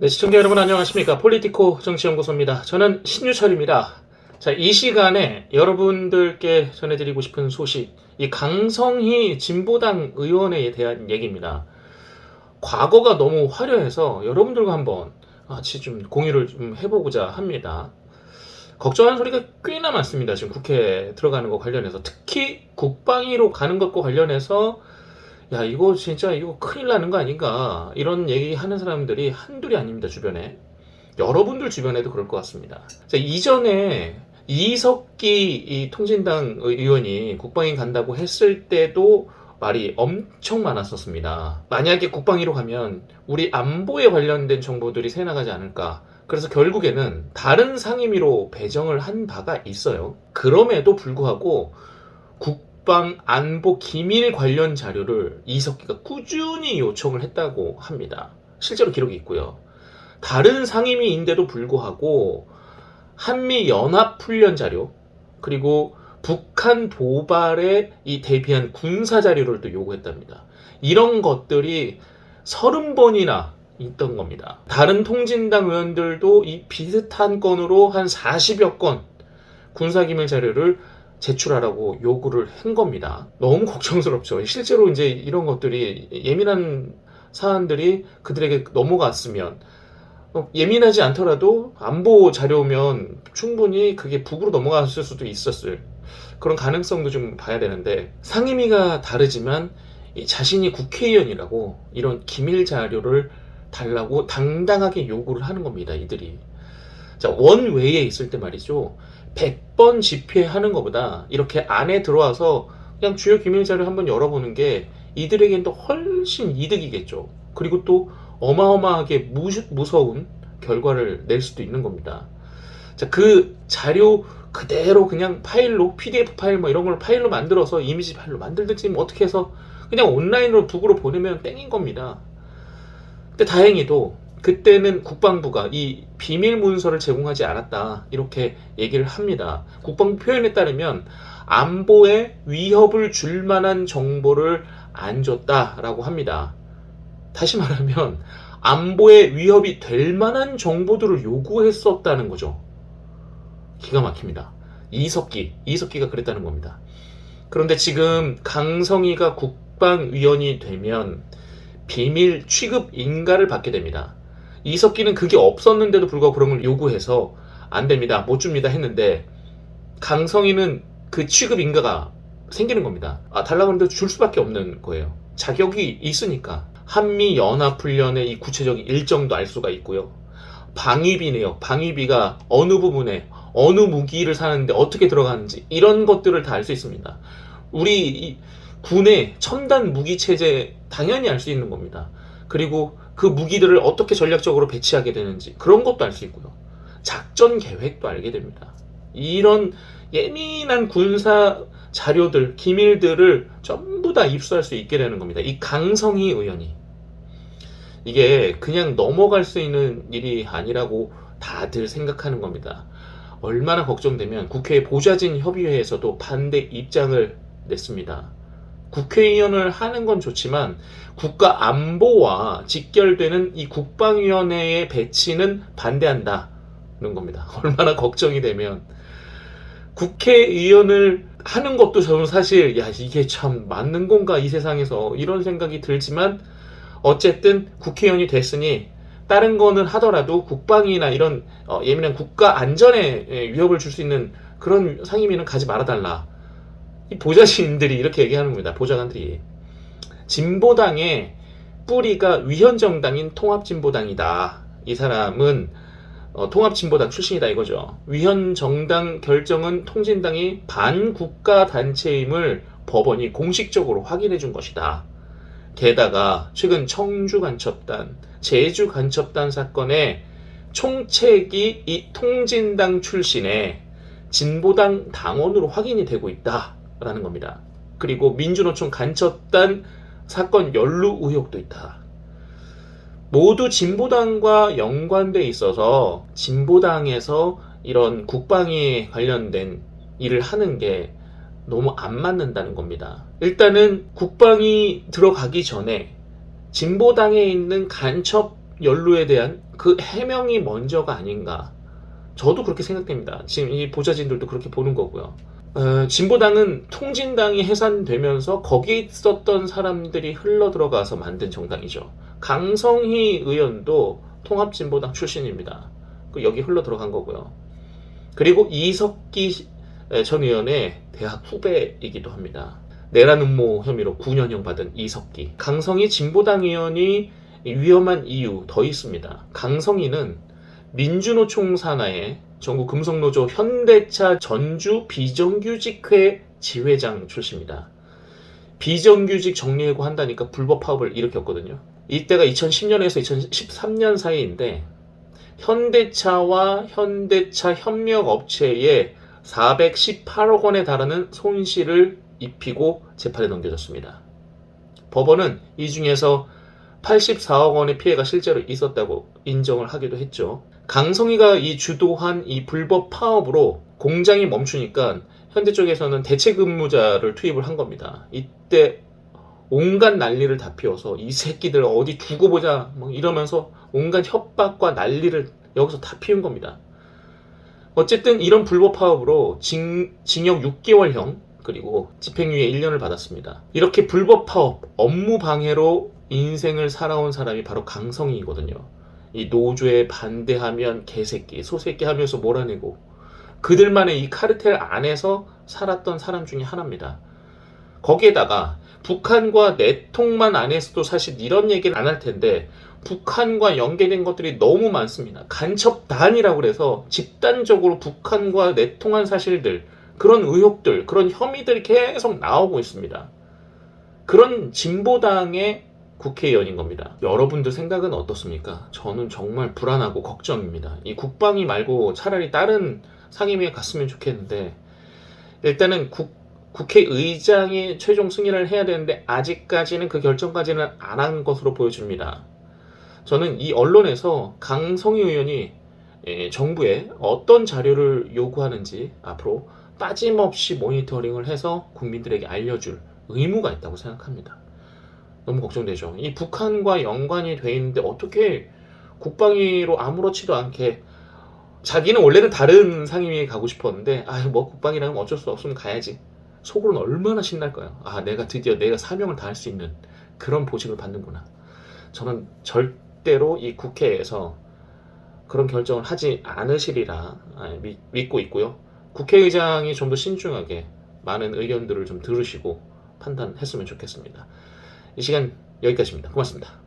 네, 시청자 여러분 안녕하십니까? 폴리티코 정치연구소입니다. 저는 신유철입니다. 자, 이 시간에 여러분들께 전해드리고 싶은 소식, 이 강성희 진보당 의원에 대한 얘기입니다. 과거가 너무 화려해서 여러분들과 한번 같이 좀 공유를 좀 해보고자 합니다. 걱정하는 소리가 꽤나 많습니다. 지금 국회에 들어가는 거 관련해서, 특히 국방위로 가는 것과 관련해서 야, 이거 진짜 이거 큰일 나는 거 아닌가, 이런 얘기 하는 사람들이 한둘이 아닙니다. 주변에, 여러분들 주변에도 그럴 것 같습니다. 자, 이전에 이석기 이 통진당 의원이 국방위 간다고 했을 때도 말이 엄청 많았었습니다. 만약에 국방위로 가면 우리 안보에 관련된 정보들이 새나가지 않을까, 그래서 결국에는 다른 상임위로 배정을 한 바가 있어요. 그럼에도 불구하고 국방 안보 기밀 관련 자료를 이석기가 꾸준히 요청을 했다고 합니다. 실제로 기록이 있고요. 다른 상임위인데도 불구하고 한미 연합 훈련 자료, 그리고 북한 도발에 이 대비한 군사 자료를 또 요구했답니다. 이런 것들이 30번이나 있던 겁니다. 다른 통진당 의원들도 이 비슷한 건으로 한 40여 건 군사기밀 자료를 제출하라고 요구를 한 겁니다. 너무 걱정스럽죠. 실제로 이제 이런 것들이, 예민한 사안들이 그들에게 넘어갔으면, 예민하지 않더라도 안보 자료면 충분히 그게 북으로 넘어갔을 수도 있었을 그런 가능성도 좀 봐야 되는데, 상임위가 다르지만 자신이 국회의원이라고 이런 기밀 자료를 달라고 당당하게 요구를 하는 겁니다. 이들이. 자, 원외에 있을 때 말이죠, 100번 집회하는 것보다 이렇게 안에 들어와서 그냥 주요 기밀 자료 한번 열어보는 게 이들에겐 또 훨씬 이득이겠죠. 그리고 또 어마어마하게 무서운 결과를 낼 수도 있는 겁니다. 자, 그 자료 그대로 그냥 파일로, PDF 파일 뭐 이런 걸 파일로 만들어서 이미지 파일로 만들든지 뭐 어떻게 해서 그냥 온라인으로 북으로 보내면 땡인 겁니다. 근데 다행히도 그때는 국방부가 이 비밀 문서를 제공하지 않았다, 이렇게 얘기를 합니다. 국방부 표현에 따르면 안보에 위협을 줄 만한 정보를 안 줬다라고 합니다. 다시 말하면 안보에 위협이 될 만한 정보들을 요구했었다는 거죠. 기가 막힙니다. 이석기가 그랬다는 겁니다. 그런데 지금 강성희가 국방위원이 되면 비밀 취급 인가를 받게 됩니다. 이석기는 그게 없었는데도 불구하고 그런 걸 요구해서 안 됩니다, 못 줍니다 했는데, 강성희는 그 취급 인가가 생기는 겁니다. 달라고 하는데 줄 수밖에 없는 거예요. 자격이 있으니까. 한미 연합훈련의 이 구체적인 일정도 알 수가 있고요. 방위비네요. 방위비가 어느 부분에 어느 무기를 사는데 어떻게 들어가는지, 이런 것들을 다 알 수 있습니다. 우리 이 군의 첨단 무기 체제 당연히 알 수 있는 겁니다. 그리고 그 무기들을 어떻게 전략적으로 배치하게 되는지, 그런 것도 알 수 있고요. 작전 계획도 알게 됩니다. 이런 예민한 군사 자료들, 기밀들을 전부 다 입수할 수 있게 되는 겁니다. 이 강성희 의원이. 이게 그냥 넘어갈 수 있는 일이 아니라고 다들 생각하는 겁니다. 얼마나 걱정되면 국회 보좌진 협의회에서도 반대 입장을 냈습니다. 국회의원을 하는 건 좋지만 국가 안보와 직결되는 이 국방위원회의 배치는 반대한다는 겁니다. 얼마나 걱정이 되면. 국회의원을 하는 것도 저는 사실 이게 참 맞는 건가 이 세상에서, 이런 생각이 들지만, 어쨌든 국회의원이 됐으니 다른 거는 하더라도 국방이나 이런 예민한 국가 안전에 위협을 줄 수 있는 그런 상임위는 가지 말아달라. 이 보좌진들이 이렇게 얘기하는 겁니다. 보좌관들이. 진보당의 뿌리가 위헌정당인 통합진보당이다. 이 사람은 통합진보당 출신이다 이거죠. 위헌정당 결정은 통진당이 반국가 단체임을 법원이 공식적으로 확인해 준 것이다. 게다가 최근 청주간첩단, 제주간첩단 사건의 총책이 이 통진당 출신의 진보당 당원으로 확인이 되고 있다라는 겁니다. 그리고 민주노총 간첩단 사건 연루 의혹도 있다. 모두 진보당과 연관돼 있어서 진보당에서 이런 국방에 관련된 일을 하는 게 너무 안 맞는다는 겁니다. 일단은 국방이 들어가기 전에 진보당에 있는 간첩 연루에 대한 그 해명이 먼저가 아닌가. 저도 그렇게 생각됩니다. 지금 이 보좌진들도 그렇게 보는 거고요. 진보당은 통진당이 해산되면서 거기에 있었던 사람들이 흘러 들어가서 만든 정당이죠. 강성희 의원도 통합진보당 출신입니다. 여기 흘러 들어간 거고요. 그리고 이석기 전 의원의 대학 후배이기도 합니다. 내란 음모 혐의로 9년형 받은 이석기. 강성희 진보당 의원이 위험한 이유 더 있습니다. 강성희는 민주노총 산하의 전국 금속노조 현대차 전주 비정규직회 지회장 출신입니다. 비정규직 정리해고 한다니까 불법 파업을 일으켰거든요. 이때가 2010년에서 2013년 사이인데 현대차와 현대차 협력업체에 418억 원에 달하는 손실을 입히고 재판에 넘겨졌습니다. 법원은 이 중에서 84억 원의 피해가 실제로 있었다고 인정을 하기도 했죠. 강성희가 주도한 이 불법 파업으로 공장이 멈추니까 현대 쪽에서는 대체 근무자를 투입을 한 겁니다. 이때 온갖 난리를 다 피워서 이 새끼들 어디 두고 보자 이러면서 온갖 협박과 난리를 여기서 다 피운 겁니다. 어쨌든 이런 불법 파업으로 징역 6개월형 그리고 집행유예 1년을 받았습니다. 이렇게 불법 파업, 업무 방해로 인생을 살아온 사람이 바로 강성희이거든요. 이 노조에 반대하면 개새끼, 소새끼 하면서 몰아내고 그들만의 이 카르텔 안에서 살았던 사람 중에 하나입니다. 거기에다가 북한과 내통만 안 했어도 사실 이런 얘기를 안 할 텐데 북한과 연계된 것들이 너무 많습니다. 간첩단이라고 그래서 집단적으로 북한과 내통한 사실들, 그런 의혹들, 그런 혐의들이 계속 나오고 있습니다. 그런 진보당의 국회의원인 겁니다. 여러분들 생각은 어떻습니까? 저는 정말 불안하고 걱정입니다. 이 국방위 말고 차라리 다른 상임위에 갔으면 좋겠는데 일단은 국회의장이 최종 승인을 해야 되는데 아직까지는 그 결정까지는 안 한 것으로 보여집니다. 저는 이 언론에서 강성희 의원이 정부에 어떤 자료를 요구하는지 앞으로 빠짐없이 모니터링을 해서 국민들에게 알려줄 의무가 있다고 생각합니다. 너무 걱정되죠. 이 북한과 연관이 돼 있는데 어떻게 국방위로 아무렇지도 않게 자기는 원래는 다른 상임위에 가고 싶었는데 국방이라면 어쩔 수 없으면 가야지. 속으로는 얼마나 신날까요? 내가 드디어 내가 사명을 다할 수 있는 그런 보직을 받는구나. 저는 절대로 이 국회에서 그런 결정을 하지 않으시리라 믿고 있고요. 국회의장이 좀 더 신중하게 많은 의견들을 좀 들으시고 판단했으면 좋겠습니다. 이 시간 여기까지입니다. 고맙습니다.